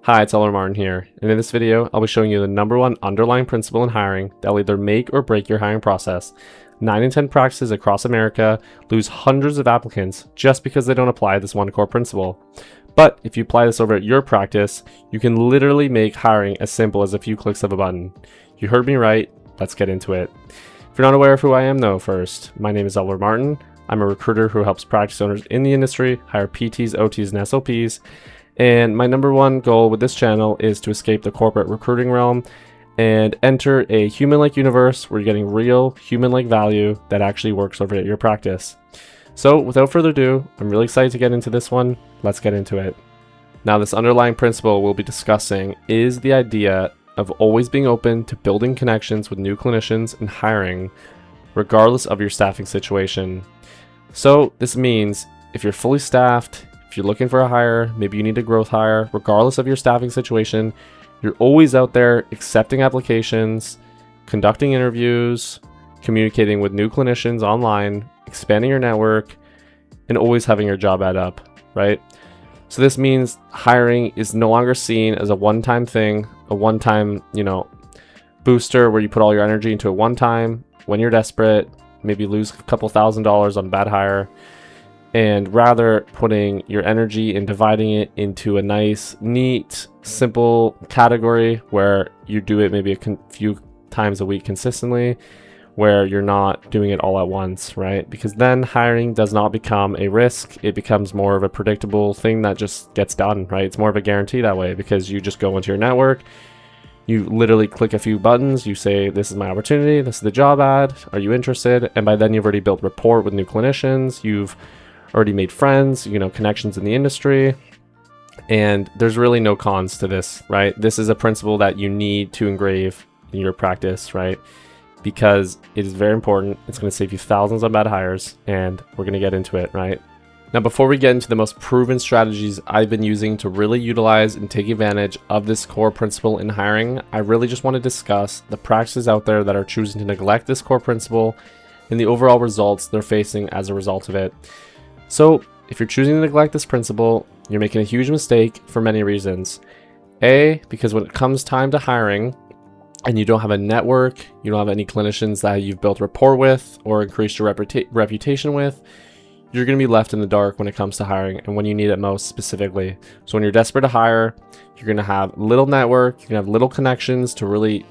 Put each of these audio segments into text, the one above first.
Hi, it's Oplin Recruiting here, and in this video, I'll be showing you the #1 underlying principle in hiring that will either make or break your hiring process. 9 in 10 practices across America lose hundreds of applicants just because they don't apply this one core principle. But if you apply this over at your practice, you can literally make hiring as simple as a few clicks of a button. You heard me right, let's get into it. If you're not aware of who I am though, first, my name is Oplin Recruiting. I'm a recruiter who helps practice owners in the industry hire PTs, OTs, and SLPs. And my #1 goal with this channel is to escape the corporate recruiting realm and enter a human-like universe where you're getting real human-like value that actually works over at your practice. So without further ado, I'm really excited to get into this one. Let's get into it. Now, this underlying principle we'll be discussing is the idea of always being open to building connections with new clinicians and hiring, regardless of your staffing situation. So this means if you're fully staffed, if you're looking for a hire, maybe you need a growth hire, regardless of your staffing situation, you're always out there accepting applications, conducting interviews, communicating with new clinicians online, expanding your network, and always having your job ad up, right? So this means hiring is no longer seen as a one-time thing, a one-time, booster where you put all your energy into it one time when you're desperate, maybe lose a couple $1,000s on bad hire, and rather putting your energy and dividing it into a nice, neat, simple category where you do it maybe a few times a week consistently, where you're not doing it all at once, right? Because then hiring does not become a risk. It becomes more of a predictable thing that just gets done, right? It's more of a guarantee that way because you just go into your network, you literally click a few buttons, you say, this is my opportunity, this is the job ad, are you interested? And by then you've already built rapport with new clinicians, you've already made friends, connections in the industry, and there's really no cons to this, right? This is a principle that you need to engrave in your practice, right? Because it is very important. It's going to save you thousands on bad hires, and we're going to get into it, right? Now, before we get into the most proven strategies I've been using to really utilize and take advantage of this core principle in hiring, I really just want to discuss the practices out there that are choosing to neglect this core principle and the overall results they're facing as a result of it. So if you're choosing to neglect this principle, you're making a huge mistake for many reasons. A, because when it comes time to hiring and you don't have a network, you don't have any clinicians that you've built rapport with or increased your reputation with, you're going to be left in the dark when it comes to hiring and when you need it most specifically. So when you're desperate to hire, you're going to have little network, you're going to have little connections to really,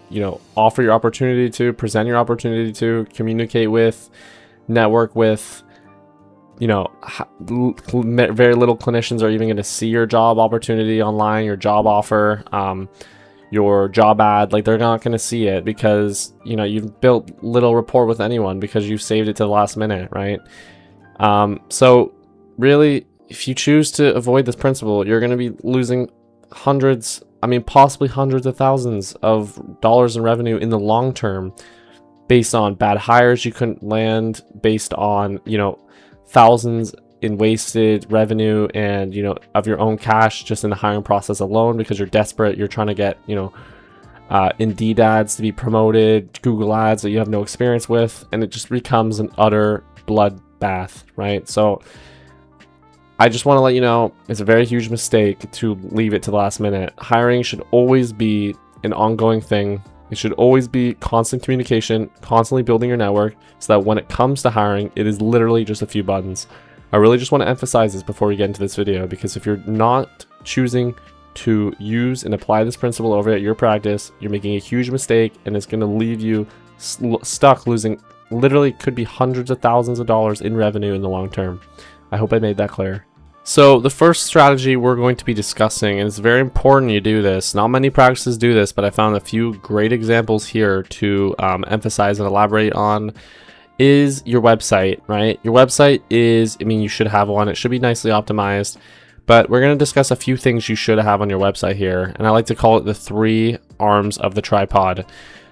offer your opportunity to, present your opportunity to, communicate with, network with. Very little clinicians are even going to see your job opportunity online, your job offer, your job ad. Like, they're not going to see it because you've built little rapport with anyone because you've saved it to the last minute, right? So really, if you choose to avoid this principle, you're going to be losing possibly hundreds of thousands of dollars in revenue in the long term based on bad hires you couldn't land, based on thousands in wasted revenue and of your own cash just in the hiring process alone because you're desperate. You're trying to get Indeed ads to be promoted, Google ads that you have no experience with, and it just becomes an utter bloodbath, right? So I just want to let you know it's a very huge mistake to leave it to the last minute. Hiring should always be an ongoing thing. It should always be constant communication, constantly building your network so that when it comes to hiring, it is literally just a few buttons. I really just want to emphasize this before we get into this video, because if you're not choosing to use and apply this principle over at your practice, you're making a huge mistake and it's going to leave you stuck losing literally could be hundreds of thousands of dollars in revenue in the long term. I hope I made that clear. So the first strategy we're going to be discussing, and it's very important you do this, not many practices do this, but I found a few great examples here to emphasize and elaborate on, is your website, right? Your website is, you should have one. It should be nicely optimized, but we're going to discuss a few things you should have on your website here, and I like to call it the 3 arms of the tripod.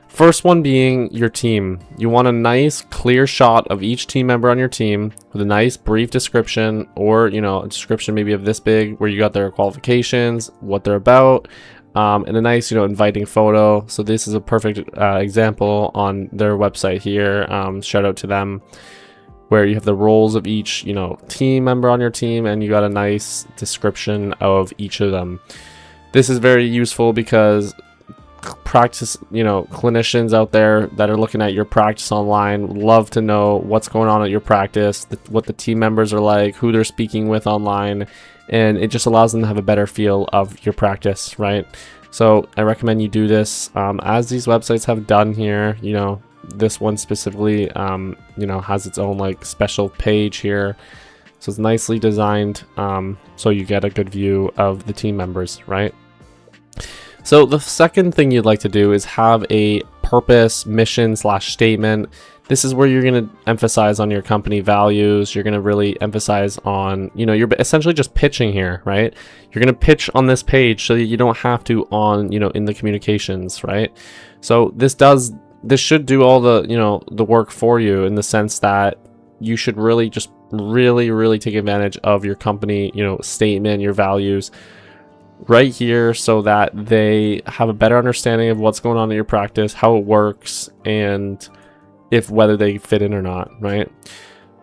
First one being your team. You want a nice clear shot of each team member on your team with a nice brief description, or a description maybe of this big where you got their qualifications, what they're about, and a nice inviting photo. So this is a perfect example on their website here. Shout out to them, where you have the roles of each team member on your team, and you got a nice description of each of them. This is very useful because clinicians out there that are looking at your practice online love to know what's going on at your practice, what the team members are like, who they're speaking with online, and it just allows them to have a better feel of your practice, right? So I recommend you do this, as these websites have done here. This one specifically, has its own like special page here. So it's nicely designed, so you get a good view of the team members, right? So the second thing you'd like to do is have a purpose, mission / statement. This is where you're going to emphasize on your company values. You're going to really emphasize on, you're essentially just pitching here, right? You're going to pitch on this page so that you don't have to in the communications, right? So this should do all the work for you, in the sense that you should really just really take advantage of your company, statement, your values right here, so that they have a better understanding of what's going on in your practice, how it works, and whether they fit in or not, right?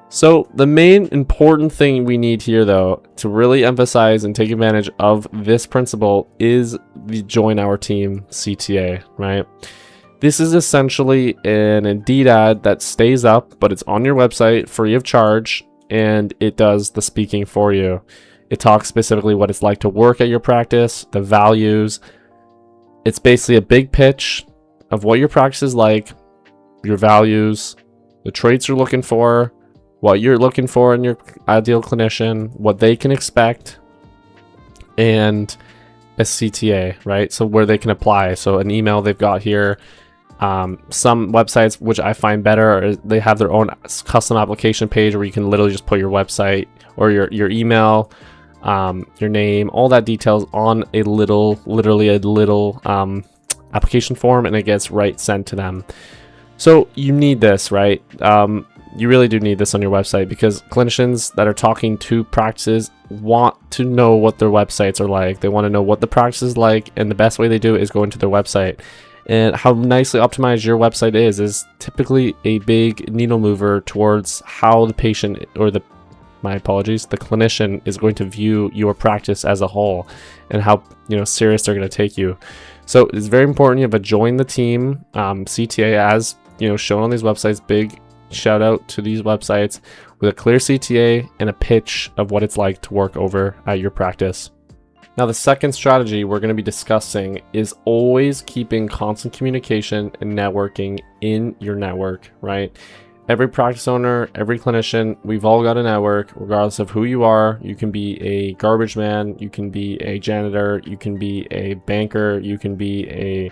So the main important thing we need here, though, to really emphasize and take advantage of this principle is the Join Our Team CTA, right? This is essentially an Indeed ad that stays up, but it's on your website free of charge, and it does the speaking for you. It talks specifically what it's like to work at your practice, the values. It's basically a big pitch of what your practice is like, your values, the traits you're looking for, what you're looking for in your ideal clinician, what they can expect, and a CTA, right? So where they can apply. So an email they've got here. Some websites, which I find better, they have their own custom application page where you can literally just put your website or your email, your name, all that details on literally a little application form, and it gets sent to them. So you need this, right? You really do need this on your website, because clinicians that are talking to practices want to know what their websites are like. They want to know what the practice is like, and the best way they do it is go into their website. And how nicely optimized your website is typically a big needle mover towards how the patient, or the clinician is going to view your practice as a whole, and how serious they're going to take you. So it's very important you have a Join the Team CTA, as shown on these websites. Big shout out to these websites with a clear CTA and a pitch of what it's like to work over at your practice. Now, the second strategy we're going to be discussing is always keeping constant communication and networking in your network, right? Every practice owner, every clinician, we've all got a network, regardless of who you are. You can be a garbage man, you can be a janitor, you can be a banker, you can be a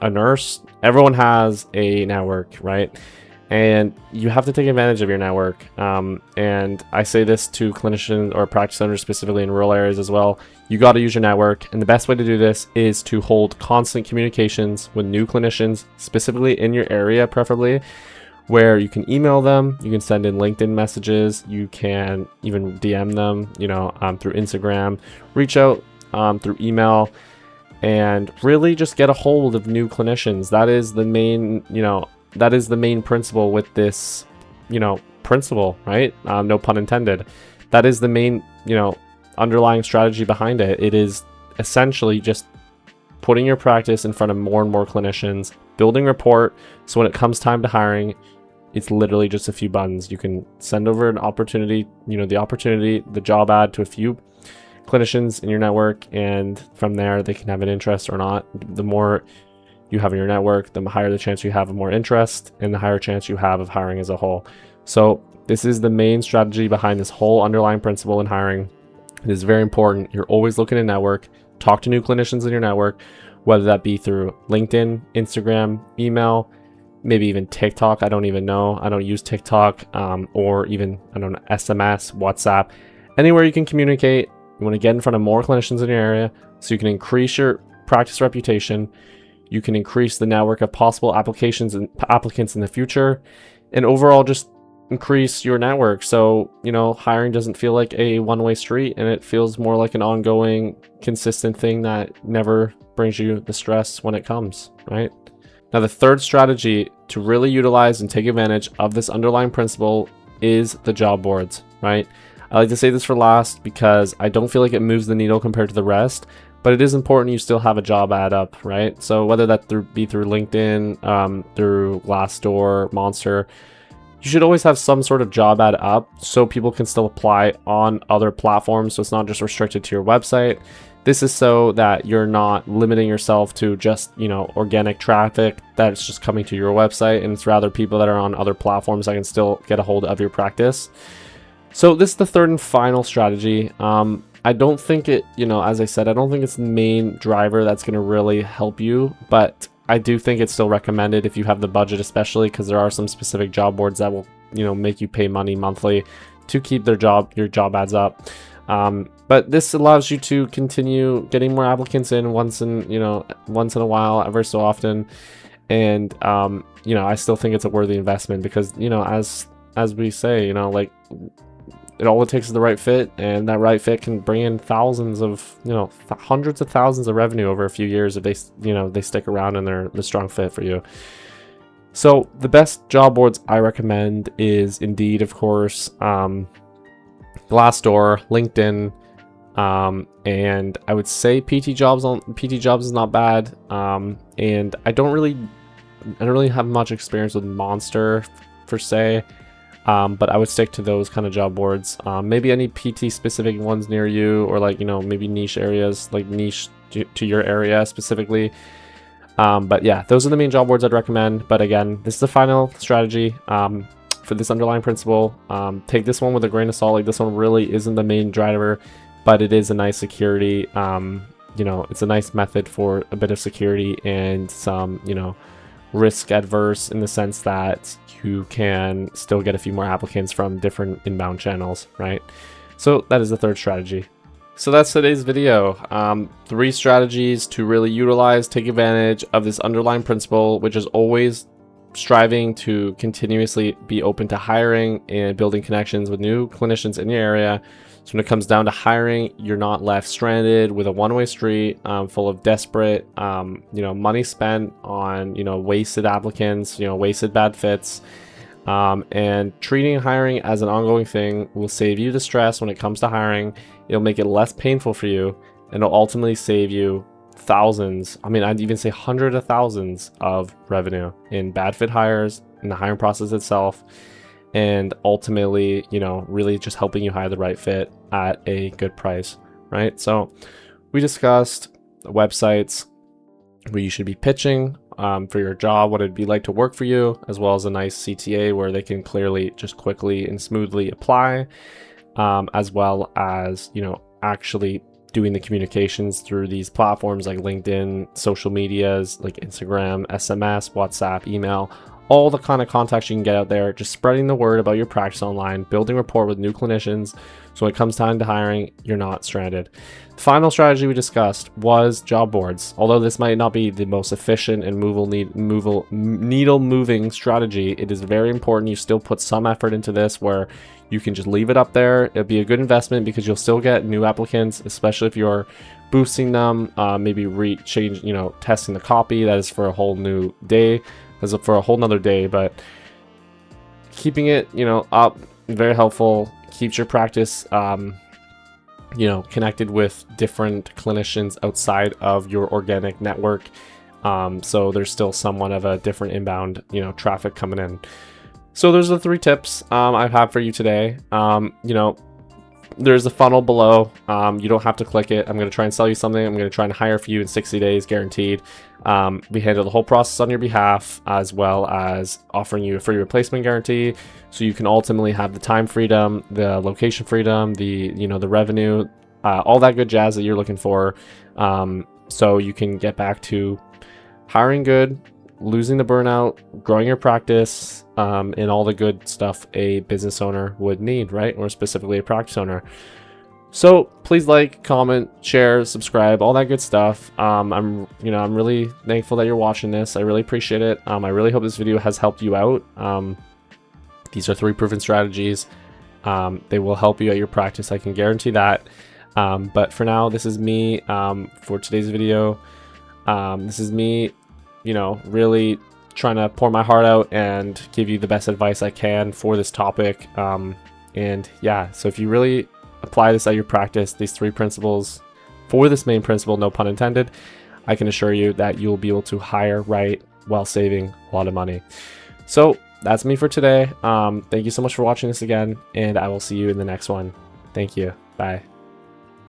nurse. Everyone has a network, right? And you have to take advantage of your network. And I say this to clinicians or practice owners specifically in rural areas as well. You got to use your network. And the best way to do this is to hold constant communications with new clinicians, specifically in your area, preferably, where you can email them, you can send in LinkedIn messages, you can even DM them, through Instagram, reach out through email, and really just get a hold of new clinicians. That is the main, that is the main principle with this, principle, right? No pun intended. That is the main, underlying strategy behind it. It is essentially just putting your practice in front of more and more clinicians, building rapport. So when it comes time to hiring, it's literally just a few buttons. You can send over an opportunity, the job ad to a few clinicians in your network, and from there they can have an interest or not. The more you have in your network, the higher the chance you have of more interest, and the higher chance you have of hiring as a whole. So this is the main strategy behind this whole underlying principle in hiring. It is very important. You're always looking to network, talk to new clinicians in your network, whether that be through LinkedIn, Instagram, email, maybe even TikTok. I don't even know. I don't use TikTok, or even, SMS, WhatsApp, anywhere you can communicate. You want to get in front of more clinicians in your area so you can increase your practice reputation. You can increase the network of possible applications and applicants in the future, and overall just increase your network. So, hiring doesn't feel like a one-way street, and it feels more like an ongoing, consistent thing that never brings you the stress when it comes, right? Now, the third strategy to really utilize and take advantage of this underlying principle is the job boards, right? I like to say this for last because I don't feel like it moves the needle compared to the rest, but it is important you still have a job ad up, right? So whether that be through LinkedIn, through Glassdoor, Monster, you should always have some sort of job ad up so people can still apply on other platforms. So it's not just restricted to your website. This is so that you're not limiting yourself to just, organic traffic that's just coming to your website, and it's rather people that are on other platforms that can still get a hold of your practice. So this is the third and final strategy. I don't think it, as I said, I don't think it's the main driver that's going to really help you, but I do think it's still recommended if you have the budget, especially because there are some specific job boards that will, make you pay money monthly to keep your job ads up. But this allows you to continue getting more applicants in once in a while, ever so often. And, I still think it's a worthy investment because, as we say, all it takes is the right fit, and that right fit can bring in thousands of, hundreds of thousands of revenue over a few years if they stick around and they're the strong fit for you. So the best job boards I recommend is Indeed, of course, Glassdoor, LinkedIn, and I would say PT Jobs is not bad. And I don't really have much experience with Monster per se. But I would stick to those kind of job boards. Maybe any PT specific ones near you, or maybe niche areas, like niche to your area specifically. But yeah, those are the main job boards I'd recommend. But again, this is the final strategy for this underlying principle. Take this one with a grain of salt. Like, this one really isn't the main driver, but it is a nice security. It's a nice method for a bit of security and some, risk adverse in the sense that you can still get a few more applicants from different inbound channels, right? So that is the third strategy. So that's today's video. 3 strategies to really utilize, take advantage of this underlying principle, which is always striving to continuously be open to hiring and building connections with new clinicians in your area. So when it comes down to hiring, you're not left stranded with a one-way street full of desperate, money spent on, wasted applicants, wasted bad fits. And treating hiring as an ongoing thing will save you the stress when it comes to hiring. It'll make it less painful for you, and it'll ultimately save you thousands, I'd even say hundreds of thousands of revenue in bad fit hires, in the hiring process itself, and ultimately, really just helping you hire the right fit at a good price, right? So we discussed websites where you should be pitching for your job, what it'd be like to work for you, as well as a nice CTA where they can clearly just quickly and smoothly apply, as well as, actually doing the communications through these platforms like LinkedIn, social medias like Instagram, SMS, WhatsApp, email, all the kind of contacts you can get out there, just spreading the word about your practice online, building rapport with new clinicians, so when it comes time to hiring, you're not stranded. The final strategy we discussed was job boards. Although this might not be the most efficient and needle moving strategy, it is very important you still put some effort into this, where you can just leave it up there. It'll be a good investment because you'll still get new applicants, especially if you're boosting them, maybe testing the copy. That is for a whole new day. That's for a whole nother day, but keeping it, up, very helpful. Keeps your practice, connected with different clinicians outside of your organic network. So there's still somewhat of a different inbound, traffic coming in. So those are the 3 tips I have for you today. There's a funnel below. You don't have to click it. I'm going to try and sell you something. I'm going to try and hire for you in 60 days, guaranteed. We handle the whole process on your behalf, as well as offering you a free replacement guarantee, so you can ultimately have the time freedom, the location freedom, the revenue, all that good jazz that you're looking for, so you can get back to hiring good, losing the burnout, growing your practice, and all the good stuff a business owner would need, right? Or specifically a practice owner. So please like, comment, share, subscribe, all that good stuff. I'm really thankful that you're watching this. I really appreciate it. I really hope this video has helped you out. These are 3 proven strategies. They will help you at your practice. I can guarantee that. But for now, this is me for today's video. This is me, really trying to pour my heart out and give you the best advice I can for this topic. And yeah, so if you really apply this at your practice, these 3 principles for this main principle, no pun intended, I can assure you that you'll be able to hire right while saving a lot of money. So that's me for today. Thank you so much for watching this again, and I will see you in the next one. Thank you. Bye.